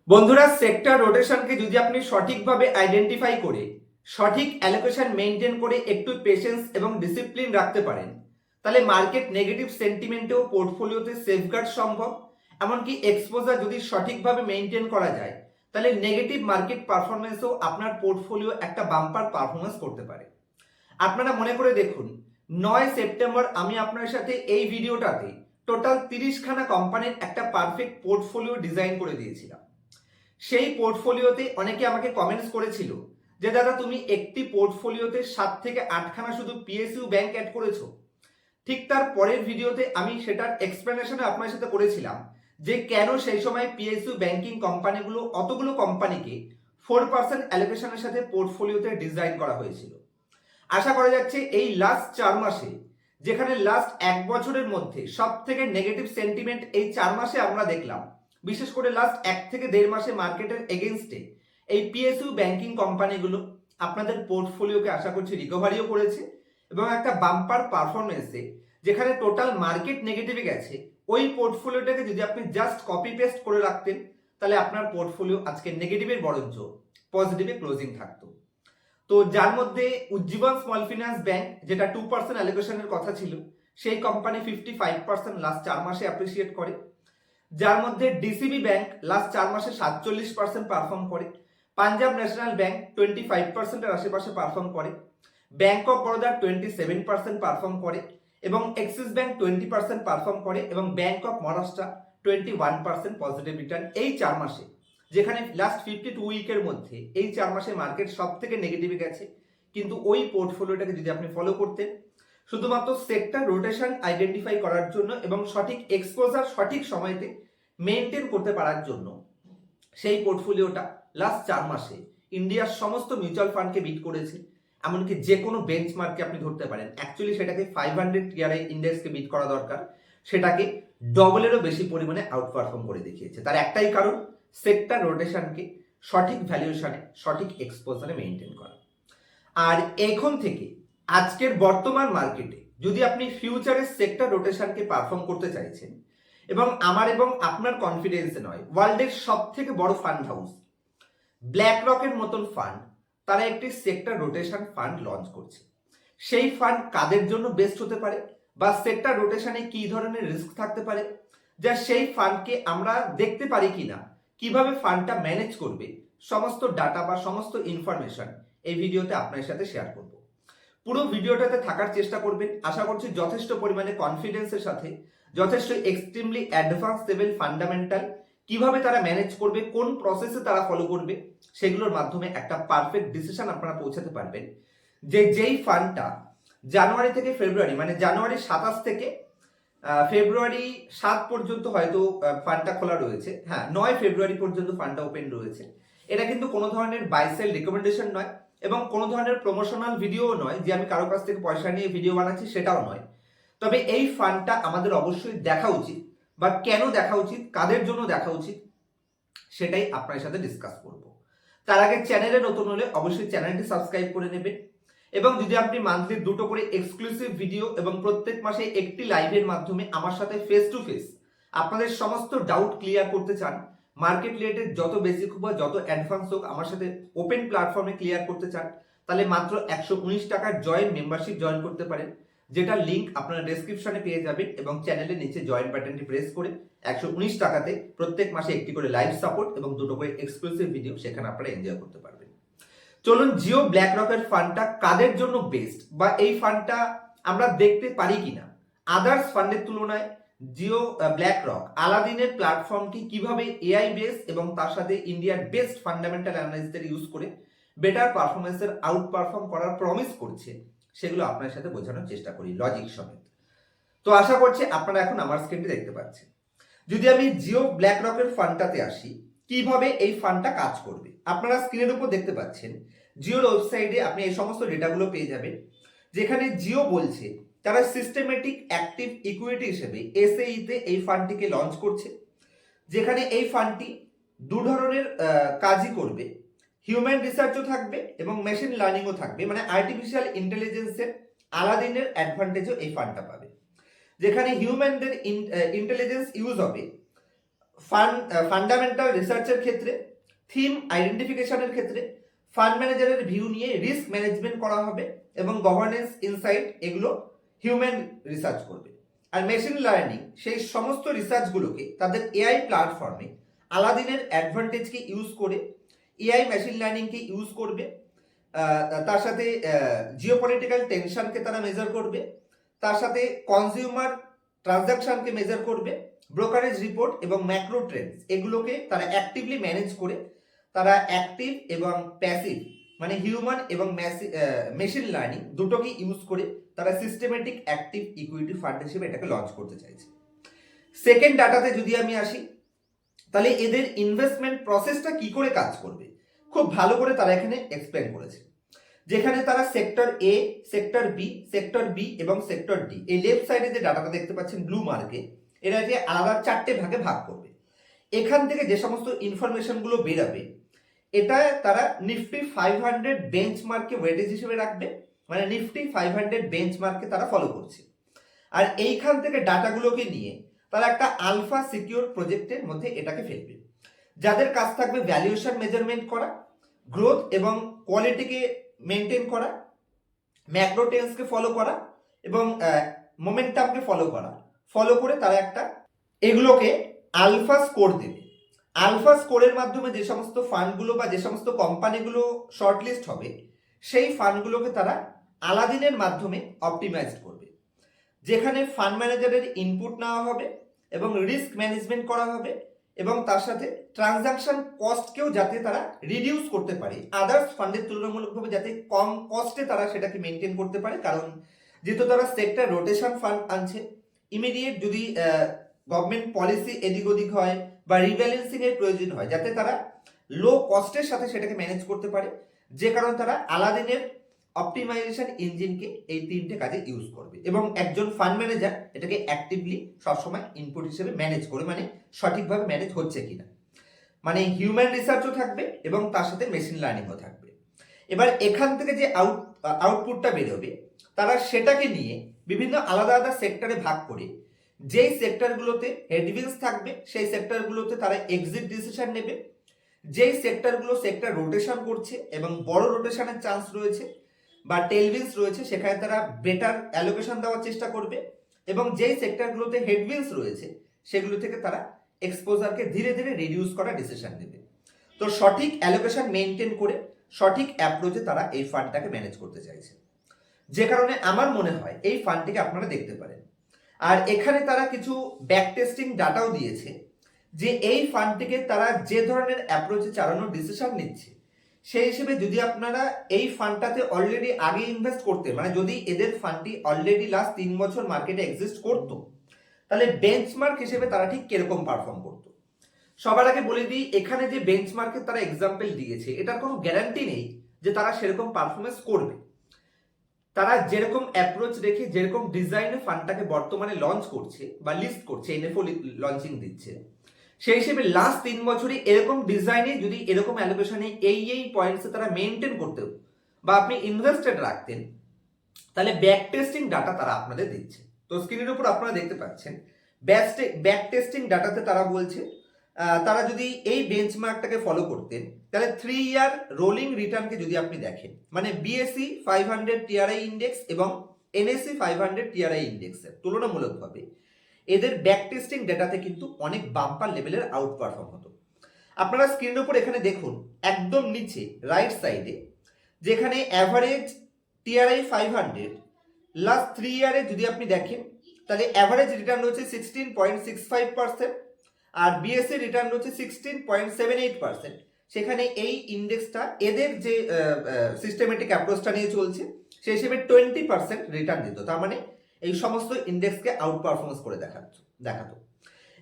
বন্ধুরা, সেক্টর রোটেশনকে যদি আপনি সঠিকভাবে আইডেন্টিফাই করে সঠিক অ্যালোকেশন মেনটেন করে একটু পেশেন্স এবং ডিসিপ্লিন রাখতে পারেন, তাহলে মার্কেট নেগেটিভ সেন্টিমেন্টেও পোর্টফোলিওতে সেফগার্ড সম্ভব। এমনকি এক্সপোজার যদি সঠিকভাবে মেনটেন করা যায়, তাহলে নেগেটিভ মার্কেট পারফরমেন্সও আপনার পোর্টফোলিও একটা বাম্পার পারফরমেন্স করতে পারে। আপনারা মনে করে দেখুন, 9 সেপ্টেম্বর আমি আপনার সাথে এই ভিডিওটাতে টোটাল 30খানা কোম্পানির একটা পারফেক্ট পোর্টফোলিও ডিজাইন করে দিয়েছিলাম। সেই পোর্টফোলিওতে অনেকে আমাকে কমেন্টস করেছিল যে দাদা, তুমি একটি পোর্টফোলিওতে 7 থেকে 8খানা শুধু পিএসইউ ব্যাংক অ্যাড করেছো। ঠিক তার পরের ভিডিওতে আমি সেটার এক্সপ্লেনেশন আপনার সাথে করেছিলাম যে কেন সেই সময় পিএসইউ ব্যাংকিং কোম্পানিগুলো অতগুলো কোম্পানিকে 4% অ্যালোকেশনের সাথে পোর্টফোলিওতে ডিজাইন করা হয়েছিল। আশা করা যাচ্ছে এই লাস্ট 4 মাসে, যেখানে লাস্ট 1 বছরের মধ্যে সব থেকে নেগেটিভ সেন্টিমেন্ট এই 4 মাসে আমরা দেখলাম, বিশেষ করে লাস্ট 1 থেকে 1.5 মাসে মার্কেটের এগেনস্টে এই পিএসইউ ব্যাংকিং কোম্পানিগুলো আপনাদের পোর্টফোলিওকে আশা করছি রিকভারিও করেছে এবং একটা বাম্পার পারফরমেন্সে, যেখানে টোটাল মার্কেট নেগেটিভে গেছে, ওই পোর্টফোলিওটাকে যদি আপনি জাস্ট কপি পেস্ট করে রাখতেন, তাহলে আপনার পোর্টফোলিও আজকে নেগেটিভের বরঞ্চ পজিটিভে ক্লোজিং থাকতো। তো যার মধ্যে উজ্জীবন স্মল ফিনান্স ব্যাংক, যেটা 2% অ্যালোকেশনের কথা ছিল, সেই কোম্পানি 55% লাস্ট 4 মাসে অ্যাপ্রিসিয়েট করে। যার মধ্যে ডিসিবি ব্যাংক লাস্ট 4 মাসে 47% পারফর্ম করে। পাঞ্জাব ন্যাশনাল ব্যাংক 25%-এর আশেপাশে পারফর্ম করে। ব্যাংক অফ বরোদা 27% পারফর্ম করে এবং এক্সিস ব্যাংক 20% পারফর্ম করে এবং bank of Maharashtra 21% positive return এই 4 মাসে। যেখানে লাস্ট 52 উইকের মধ্যে এই 4 মাসে মার্কেট সব থেকে নেগেটিভে গেছে, কিন্তু ওই পোর্টফোলিওটাকে যদি আপনি ফলো করতেন, শুধুমাত্র সেক্টর রোটেশন আইডেন্টিফাই করার জন্য এবং সঠিক এক্সপোজার সঠিক সময়তে মেনটেন করতে পারার জন্য, সেই পোর্টফোলিওটা লাস্ট 4 মাসে ইন্ডিয়ার সমস্ত মিউচুয়াল ফান্ডকে বিট করেছে। এমনকি যে কোনো বেঞ্চমার্ককে আপনি ধরতে পারেন, অ্যাকচুয়ালি সেটাকে 500 টিআরআই ইন্ডেক্সকে বিট করা দরকার, সেটাকে ডবলেরও বেশি পরিমাণে আউট পারফর্ম করে দেখিয়েছে। তার একটাই কারণ, সেক্টর রোটেশনকে সঠিক ভ্যালুয়েশনে সঠিক এক্সপোজারে মেনটেন করা। আর এখন থেকে আজকের বর্তমান মার্কেটে যদি আপনি ফিউচারের সেক্টর রোটেশনকে পারফর্ম করতে চাইছেন, এবং আমার এবং আপনার কনফিডেন্সে নয়, ওয়ার্ল্ডের সব থেকে বড় ফান্ড হাউস ব্ল্যাক রকের মতন ফান্ড, তারা একটি সেক্টর রোটেশন ফান্ড লঞ্চ করছে। সেই ফান্ড কাদের জন্য বেস্ট হতে পারে বা সেক্টর রোটেশনে কি ধরনের রিস্ক থাকতে পারে, যা সেই ফান্ডকে আমরা দেখতে পারি কিনা, কিভাবে ফান্ডটা ম্যানেজ করবে, সমস্ত ডাটা বা সমস্ত ইনফরমেশন এই ভিডিওতে আপনার সাথে শেয়ার করব। পুরো ভিডিওটাতে থাকার চেষ্টা করবেন। আশা করছি যথেষ্ট পরিমাণে কনফিডেন্সের সাথে, যথেষ্ট এক্সট্রিমলি অ্যাডভান্স লেভেল ফান্ডামেন্টাল কিভাবে তারা ম্যানেজ করবে, কোন প্রসেসে তারা ফলো করবে, সেগুলোর মাধ্যমে একটা পারফেক্ট ডিসিশন আপনারা পৌঁছাতে পারবেন। যেই ফান্ডটা জানুয়ারি থেকে ফেব্রুয়ারি, মানে জানুয়ারি 27 থেকে ফেব্রুয়ারি 7 পর্যন্ত হয়তো ফান্ডটা খোলা রয়েছে, হ্যাঁ 9 ফেব্রুয়ারি পর্যন্ত ফান্ডটা ওপেন রয়েছে। এটা কিন্তু কোনো ধরনের বাই সেল রিকমেন্ডেশন নয় এবং কোনো ধরনের প্রমোশনাল ভিডিও নয় যে আমি কারো কাছ থেকে পয়সা নিয়ে ভিডিও বানাচ্ছি, সেটাও নয়। তবে এই ফান্ডটা আমাদের অবশ্যই দেখা উচিত, বা কেন দেখা উচিত, কাদের জন্য দেখা উচিত, সেটাই আপনার সাথে ডিসকাস করব। তার আগে চ্যানেলে নতুন হলে অবশ্যই চ্যানেলটি সাবস্ক্রাইব করে নেবেন এবং যদি আপনি মান্থলি 2টো করে এক্সক্লুসিভ ভিডিও এবং প্রত্যেক মাসে একটি লাইভের মাধ্যমে আমার সাথে ফেস টু ফেস আপনাদের সমস্ত ডাউট ক্লিয়ার করতে চান, মার্কেট রিলেটেড যত বেসিক হোক বা যত অ্যাডভান্স হোক আমার সাথে ওপেন প্ল্যাটফর্মে ক্লিয়ার করতে চান, তাহলে মাত্র 119 টাকার জয়েন মেম্বারশিপ জয়েন করতে পারেন, যেটা লিঙ্ক আপনারা ডেসক্রিপশনে পেয়ে যাবেন এবং চ্যানেলের নিচে জয়েন বাটনটি প্রেস করে 119 টাকাতে প্রত্যেক মাসে একটি করে লাইভ সাপোর্ট এবং 2টো করে এক্সক্লুসিভ ভিডিও সেখানে আপনারা এনজয় করতে পারবেন। চলুন, জিও ব্ল্যাক রকের ফান্ডটা কাদের জন্য বেস্ট, বা এই ফান্ডটা আমরা দেখতে পারি কিনা আদার্স ফান্ডের তুলনায়। জিও ব্ল্যাক রক আলাদিনের প্ল্যাটফর্মটি কিভাবে এআই বেস এবং তার সাথে ইন্ডিয়ার বেস্ট ফান্ডামেন্টাল অ্যানালাইসিসদের ইউজ করে বেটার পারফরমেন্সের আউট পারফর্ম করার প্রমিস করছে, সেগুলো আপনার সাথে বোঝানোর চেষ্টা করি লজিক সমেত। তো আশা করছি আপনারা এখন আমার স্ক্রিনটি দেখতে পাচ্ছেন। যদি আমি জিও ব্ল্যাক রকের ফান্ডটাতে আসি, কিভাবে এই ফান্ডটা কাজ করবে, আপনারা স্ক্রিনের উপর দেখতে পাচ্ছেন জিওর ওয়েবসাইটে আপনি এই সমস্ত ডেটাগুলো পেয়ে যাবেন, যেখানে জিও বলছে তারা সিস্টেমেটিক অ্যাক্টিভ ইকুইটি হিসেবে এসএই তে এই ফান্ডটিকে লঞ্চ করছে, যেখানে এই ফান্ডটি 2 ধরনের কাজই করবে। হিউম্যান রিসার্চও থাকবে এবং মেশিন লার্নিংও থাকবে, মানে আর্টিফিশিয়াল ইন্টেলিজেন্সের আলাদিনের অ্যাডভান্টেজও এই ফান্ডটা পাবে। যেখানে হিউম্যানদের ইন্টেলিজেন্স ইউজ হবে ফান্ডামেন্টাল রিসার্চের ক্ষেত্রে, থিম আইডেন্টিফিকেশনের ক্ষেত্রে, ফান্ড ম্যানেজারের ভিউ নিয়ে রিস্ক ম্যানেজমেন্ট করা হবে এবং গভর্নেন্স ইনসাইট এগুলো হিউম্যান রিসার্চ করবে। আর মেশিন লার্নিং সেই সমস্ত রিসার্চগুলোকে তাদের এআই প্ল্যাটফর্মে আলাদিনের অ্যাডভান্টেজকে ইউজ করে এআই মেশিন লার্নিংকে ইউজ করবে, তার সাথে জিওপলিটিক্যাল টেনশনকে তারা মেজার করবে, তার সাথে কনজিউমার ট্রানজাকশনকে মেজার করবে, ব্রোকারেজ রিপোর্ট এবং ম্যাক্রো ট্রেন্ডস এগুলোকে তারা অ্যাক্টিভলি ম্যানেজ করে তারা অ্যাক্টিভ এবং প্যাসিভ মানে হিউম্যান এবং মেশিন লার্নিং দুটোকে ইউজ করে তারা সিস্টেমেটিক অ্যাক্টিভ ইকুইটি ফান্ড হিসেবে এটাকে লঞ্চ করতে চাইছে। সেকেন্ড ডাটাতে যদি আমি আসি, তাহলে এদের ইনভেস্টমেন্ট প্রসেসটা কি করে কাজ করবে খুব ভালো করে তারা এখানে এক্সপ্লেন করেছে। যেখানে তারা সেক্টর এ, সেক্টর বি এবং সেক্টর ডি, এই লেফট সাইডে যে ডাটাটা দেখতে পাচ্ছেন ব্লু মার্কে, এরা যে আলাদা 4টে ভাগে ভাগ করবে। এখান থেকে যে সমস্ত ইনফরমেশনগুলো বেরাবে এটা তারা নিফটি 500 বেঞ্চমার্ককে ওয়েটেজ হিসেবে রাখবে, মানে নিফটি 500 বেঞ্চমার্ককে তারা ফলো করছে। আর এইখান থেকে ডাটাগুলোকে নিয়ে তারা একটা আলফা সিকিউর প্রজেক্টের মধ্যে এটাকে ফেলবে, যাদের কাজ থাকবে ভ্যালুয়েশন মেজারমেন্ট করা, গ্রোথ এবং কোয়ালিটিকে মেনটেন করা, ম্যাক্রো টেন্সকে ফলো করা এবং মোমেন্টামকে ফলো করে তারা একটা এগুলোকে আলফা স্কোর দেবে। আলফা স্কোরের মাধ্যমে যে সমস্ত ফান্ডগুলো বা যে সমস্ত কোম্পানিগুলো শর্টলিস্ট হবে সেই ফান্ডগুলোকে তারা আলাদিনের মাধ্যমে অপটিমাইজ করবে, যেখানে ফান্ড ম্যানেজারের ইনপুট নেওয়া হবে এবং রিস্ক ম্যানেজমেন্ট করা হবে এবং তার সাথে ট্রানজাকশন কস্টকেও যাতে তারা রিডিউস করতে পারে, আদার্স ফান্ডের তুলনামূলকভাবে যাতে কম কস্টে তারা সেটাকে মেনটেন করতে পারে। কারণ যেহেতু তারা সেক্টর রোটেশন ফান্ড আনছে, ইমিডিয়েট যদি গভর্নমেন্ট পলিসি এদিক ওদিক হয় বা রিব্যালেন্সিং এর প্রয়োজন হয়, যাতে তারা লো কস্টের সাথে সেটাকে ম্যানেজ করতে পারে, যে কারণে তারা আলাদিনের অপটিমাইজেশন ইঞ্জিনকে এই 3টে কাজে ইউজ করবে এবং একজন ফান্ড ম্যানেজার এটাকে অ্যাক্টিভলি সবসময় ইনপুট হিসেবে ম্যানেজ করে, মানে সঠিকভাবে ম্যানেজ হচ্ছে কিনা, মানে হিউম্যান রিসার্চও থাকবে এবং তার সাথে মেশিন লার্নিংও থাকবে। এবার এখান থেকে যে আউটপুটটা বেরোবে তারা সেটাকে নিয়ে বিভিন্ন আলাদা আলাদা সেক্টরে ভাগ করে যেই সেক্টরগুলোতে হেডউইন্ডস থাকবে সেই সেক্টরগুলোতে তারা এক্সিট ডিসিশন নেবে, যেই সেক্টরগুলো সেক্টর রোটেশন করছে এবং বড় রোটেশনের চান্স রয়েছে বা টেলউইন্ডস রয়েছে সেখানে তারা বেটার অ্যালোকেশন দেওয়ার চেষ্টা করবে এবং যেই সেক্টরগুলোতে হেডউইন্ডস রয়েছে সেগুলো থেকে তারা এক্সপোজারকে ধীরে ধীরে রিডিউস করার ডিসিশন নেবে। তো সঠিক অ্যালোকেশন মেনটেন করে সঠিক অ্যাপ্রোচে তারা এই ফান্ডটাকে ম্যানেজ করতে চাইছে, যে কারণে আমার মনে হয় এই ফান্ডটিকে আপনারা দেখতে পারেন। আর এখানে তারা কিছু ব্যাক টেস্টিং ডাটাও দিয়েছে যে এই ফান্ডটিকে তারা যে ধরনের অ্যাপ্রোচে চালানোর ডিসিশন নিচ্ছে সেই হিসেবে যদি আপনারা এই ফান্ডটাতে অলরেডি আগে ইনভেস্ট করতে, মানে যদি এদের ফান্ডটি অলরেডি লাস্ট 3 বছর মার্কেটে এক্সিস্ট করতো, তাহলে বেঞ্চমার্ক হিসেবে তারা ঠিক কিরকম পারফর্ম করতো। সবার আগে বলে দিই, এখানে যে বেঞ্চমার্কের তারা এক্সাম্পল দিয়েছে এটার কোনো গ্যারান্টি নেই যে তারা সেরকম পারফরমেন্স করবে। তারা যেরকম অ্যাপ্রোচ রেখে যেরকম ডিজাইনে ফান্ডটাকে বর্তমানে লঞ্চ করছে বা লিস্ট করছে, এনএফও লঞ্চিং দিচ্ছে, সেই হিসেবে লাস্ট 3 বছরে এরকম ডিজাইনে যদি এরকম অ্যালোকেশনে এই পয়েন্টসে তারা মেনটেন করতেও বা আপনি ইনভেস্টেড রাখতেন, তাহলে ব্যাক টেস্টিং ডাটা তারা আপনাদের দিচ্ছে। তো স্ক্রিনের উপর আপনারা দেখতে পাচ্ছেন ব্যাক টেস্টিং ডাটাতে তারা বলছে তারা যদি এই বেঞ্চমার্কটাকে ফলো করতেন তাহলে 3 ইয়ার রোলিং রিটার্নকে যদি আপনি দেখেন, মানে বিএসসি 500 টিআরআই ইন্ডেক্স এবং এনএসসি 500 টিআরআই ইন্ডেক্সের তুলনামূলকভাবে এদের ব্যাক টেস্টিং ডেটাতে কিন্তু অনেক বাম্পার লেভেলের আউট পারফর্ম হতো। আপনারা স্ক্রিনের উপর এখানে দেখুন একদম নিচে রাইট সাইডে, যেখানে অ্যাভারেজ টিআরআই 500 লাস্ট 3 ইয়ারে যদি আপনি দেখেন তাহলে অ্যাভারেজ রিটার্ন হচ্ছে 16.65% আর বিএসসি রিটার্ন হচ্ছে 16.78%। সেখানে এই ইন্ডেক্সটা এদের যে সিস্টেমেটিক অ্যাপ্রোচটা নিয়ে চলছে সেই হিসেবে 20% রিটার্ন দিত, তার মানে এই সমস্ত ইন্ডেক্সকে আউট পারফরমেন্স করে দেখাতো।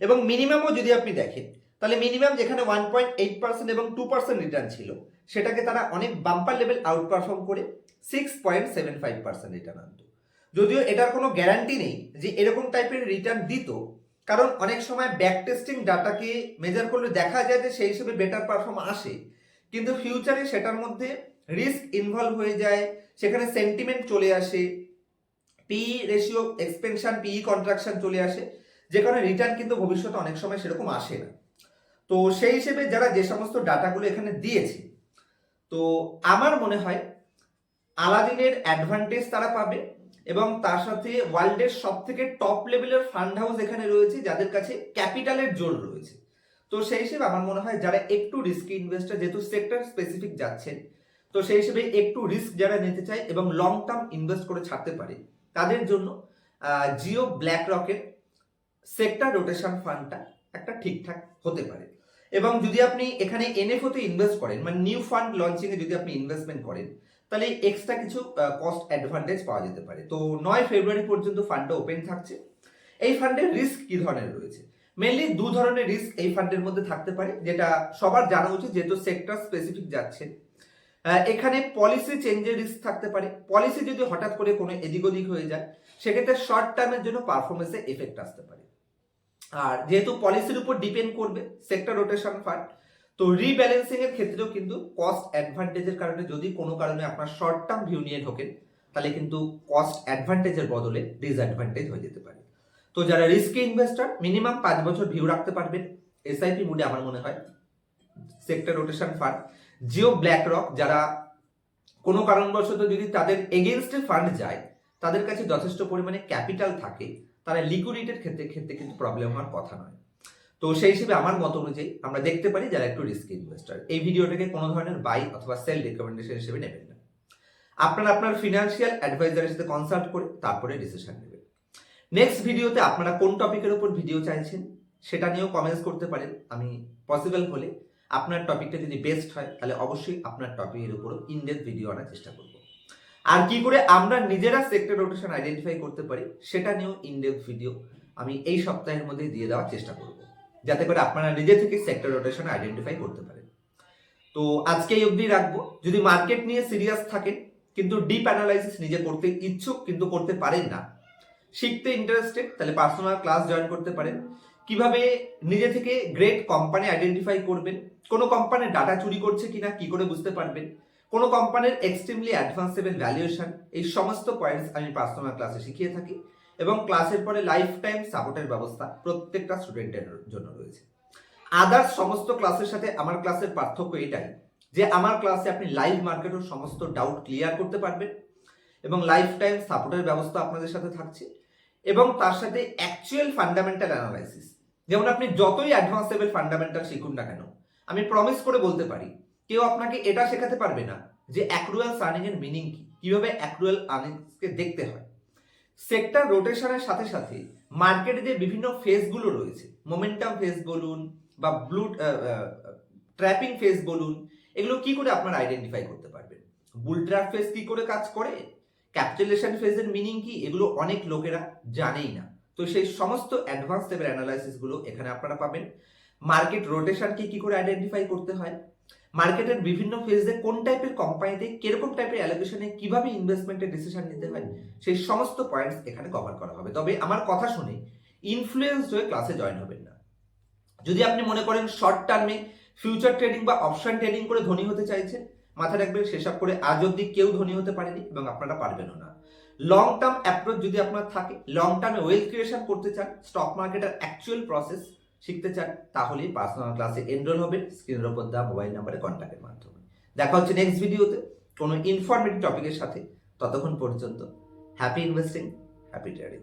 এবং মিনিমামও যদি আপনি দেখেন তাহলে মিনিমাম যেখানে 1.8% এবং 2% রিটার্ন ছিল সেটাকে তারা অনেক বাম্পার লেভেল আউট পারফর্ম করে 6.75% রিটার্ন আনতো। যদিও এটার কোনো গ্যারান্টি নেই যে এরকম টাইপের রিটার্ন দিত, কারণ অনেক সময় ব্যাক টেস্টিং ডাটাকে মেজার করলে দেখা যায় যে সেই হিসেবে বেটার পারফর্ম আসে, কিন্তু ফিউচারে সেটার মধ্যে রিস্ক ইনভলভ হয়ে যায়, সেখানে সেন্টিমেন্ট চলে আসে, পিই রেশিও এক্সপেনশন, পিই কন্ট্রাকশন চলে আসে, যে কারণে রিটার্ন কিন্তু ভবিষ্যতে অনেক সময় সেরকম আসে না। তো সেই হিসেবে যারা যে সমস্ত ডাটাগুলো এখানে দিয়েছে, তো আমার মনে হয় আলাদিনের অ্যাডভান্টেজ তারা পাবে, এবং তার সাথে ওয়ার্ল্ডের সব থেকে টপ লেভেলের ফান্ড হাউস এখানে রয়েছে যাদের কাছে ক্যাপিটালের জোর রয়েছে। তো সেই হিসেবে আমার মনে হয় যারা একটু রিস্কি ইনভেস্টর, যেহেতু সেক্টর স্পেসিফিক যাচ্ছেন, তো সেই হিসেবে একটু রিস্ক যারা নিতে চায় এবং লং টার্ম ইনভেস্ট করে ছাড়তে পারে, তাদের জন্য জিও ব্ল্যাক রকের সেক্টর রোটেশন ফান্ডটা একটা ঠিকঠাক হতে পারে। এবং যদি আপনি এখানে এনএফওতে ইনভেস্ট করেন, মানে নিউ ফান্ড লঞ্চিং এ যদি আপনি ইনভেস্টমেন্ট করেন, তাহলে এক্সট্রা কিছু কস্ট অ্যাডভান্টেজ পাওয়া যেতে পারে। তো 9 ফেব্রুয়ারি পর্যন্ত ফান্ডটা ওপেন থাকছে। এই ফান্ডের রিস্ক কি ধরনের রয়েছে? মেনলি দু ধরনের রিস্ক এই ফান্ডের মধ্যে থাকতে পারে, যেটা সবার জানা উচিত যেহেতু সেক্টর স্পেসিফিক যাচ্ছে। এখানে পলিসি চেঞ্জের রিস্ক থাকতে পারে। পলিসি যদি হঠাৎ করে কোনো এদিক ওদিক হয়ে যায়, সেক্ষেত্রে শর্ট টার্মের জন্য পারফরমেন্সে এফেক্ট আসতে পারে। আর যেহেতু পলিসির উপর ডিপেন্ড করবে সেক্টর রোটেশন ফান্ড, তো রিব্যালেন্সিং এর ক্ষেত্রেও কিন্তু কস্ট অ্যাডভান্টেজের কারণে যদি কোনো কারণে আপনার শর্ট টার্ম ভিউ নিয়ে ঢোকেন, তাহলে কিন্তু কস্ট অ্যাডভান্টেজের বদলে ডিসঅ্যাডভান্টেজ হয়ে যেতে পারে। তো যারা রিস্কি ইনভেস্টর মিনিমাম 5 বছর ভিউ রাখতে পারবেন এসআইপি মুডে, আমার মনে হয় sector rotation fund, Jio black rock যারা কোনো কারণবশত যদি তাদের এগেনস্টে ফান্ড যায়, তাদের কাছে যথেষ্ট পরিমাণে ক্যাপিটাল থাকে, তারা লিকুইডিটির ক্ষেত্রে কিন্তু প্রবলেম হওয়ার কথা নয়। তো সেই হিসেবে আমার মত অনুযায়ী আমরা দেখতে পারি যারা একটু রিস্কি ইনভেস্টর, এই ভিডিওটাকে কোনো ধরনের বাই অথবা সেল রেকমেন্ডেশন হিসেবে নেবেন না। আপনারা আপনার ফিনান্সিয়াল অ্যাডভাইজারের সাথে কনসাল্ট করে তারপরে ডিসিশন নেবেন। নেক্সট ভিডিওতে আপনারা কোন টপিকের উপর ভিডিও চাইছেন সেটা নিয়েও কমেন্টস করতে পারেন। আমি পসিবল হলে আপনার টপিকটা যদি বেস্ট হয়, তাহলে অবশ্যই আপনার টপিকের উপরও ইনডেপথ ভিডিও আনার চেষ্টা করব। আর কি করে আমরা নিজেরা সেক্টর রোটেশন আইডেন্টিফাই করতে পারি সেটা নিয়েও ইনডেপথ ভিডিও আমি এই সপ্তাহের মধ্যে দিয়ে দেওয়ার চেষ্টা করব, যাতে করে আপনারা নিজে থেকে সেক্টর রোটেশন আইডেন্টিফাই করতে পারেন। তো আজকে এই অবধি রাখবো। যদি মার্কেট নিয়ে সিরিয়াস থাকেন কিন্তু ডিপ অ্যানালাইসিস নিজে করতে ইচ্ছুক কিন্তু করতে পারেন না, শিখতে ইন্টারেস্টেড, তাহলে পার্সোনাল ক্লাস জয়েন করতে পারেন। কিভাবে নিজে থেকে গ্রেট কোম্পানি আইডেন্টিফাই করবেন, কোনো কোম্পানির ডাটা চুরি করছে কিনা কি করে বুঝতে পারবেন, কোনো কোম্পানির এক্সট্রিমলি অ্যাডভান্সেবল ভ্যালুয়েশন, এই সমস্ত পয়েন্টস আমি পার্সোনাল ক্লাসে শিখিয়ে থাকি, এবং ক্লাসের পরে লাইফ টাইম সাপোর্টের ব্যবস্থা প্রত্যেকটা স্টুডেন্টের জন্য রয়েছে। আদার্স সমস্ত ক্লাসের সাথে আমার ক্লাসের পার্থক্য এটাই যে আমার ক্লাসে আপনি লাইভ মার্কেটের সমস্ত ডাউট ক্লিয়ার করতে পারবেন, এবং লাইফ টাইম সাপোর্টের ব্যবস্থা আপনাদের সাথে থাকছে, এবং তার সাথে অ্যাকচুয়াল ফান্ডামেন্টাল অ্যানালাইসিস। যেমন আপনি যতই অ্যাডভান্স লেভেল ফান্ডামেন্টাল শিখুন না কেন, আমি প্রমিস করে বলতে পারি কেউ আপনাকে এটা শেখাতে পারবে না যে অ্যাক্রুয়াল আর্নিং এর মিনিং কি, কিভাবে অ্যাক্রুয়াল আর্নিংসকে দেখতে হয়। সেক্টর রোটেশনের সাথে সাথে মার্কেটে যে বিভিন্ন ফেজগুলো রয়েছে, মোমেন্টাম ফেজ বলুন বা ব্লু ট্র্যাপিং ফেজ বলুন, এগুলো কি করে আপনারা আইডেন্টিফাই করতে পারবেন। বুল ট্র্যাপ ফেজ কি করে কাজ করে, ক্যাপিটালেশন ফেজের মিনিং কি, এগুলো অনেক লোকেরা জানেই না। তো সেই সমস্ত অ্যাডভান্স লেভেল অ্যানালাইসিস গুলো এখানে আপনারা পাবেন। মার্কেট রোটেশনকে কি করে আইডেন্টিফাই করতে হয়, মার্কেটের বিভিন্ন ফেজে কোন টাইপের কোম্পানিতে কিরকম টাইপের অ্যালোকেশনে কিভাবে ইনভেস্টমেন্টের ডিসিশন নিতে হয়, সেই সমস্ত পয়েন্টস এখানে কভার করা হবে। তবে আমার কথা শুনে ইনফ্লুয়েন্সড হয়ে ক্লাসে জয়েন হবেন না। যদি আপনি মনে করেন শর্ট টার্মে ফিউচার ট্রেডিং বা অপশন ট্রেডিং করে ধনী হতে চাইছেন, মাথায় রাখবেন সেসব করে আজ অব্দি কেউ ধনী হতে পারেনি এবং আপনারা পারবেনও না। লং টার্ম অ্যাপ্রোচ যদি আপনার থাকে, লং টার্মে ওয়েলথ ক্রিয়েশন করতে চান, স্টক মার্কেটের অ্যাকচুয়াল প্রসেস শিখতে চান, তাহলেই পার্সোনাল ক্লাসে এনরোল হবেন স্ক্রিনের উপর দেওয়া মোবাইল নাম্বারে কন্ট্যাক্টের মাধ্যমে। দেখা হচ্ছে নেক্সট ভিডিওতে কোনো ইনফরমেটিভ টপিকের সাথে। ততক্ষণ পর্যন্ত হ্যাপি ইনভেস্টিং, হ্যাপি ট্রেডিং।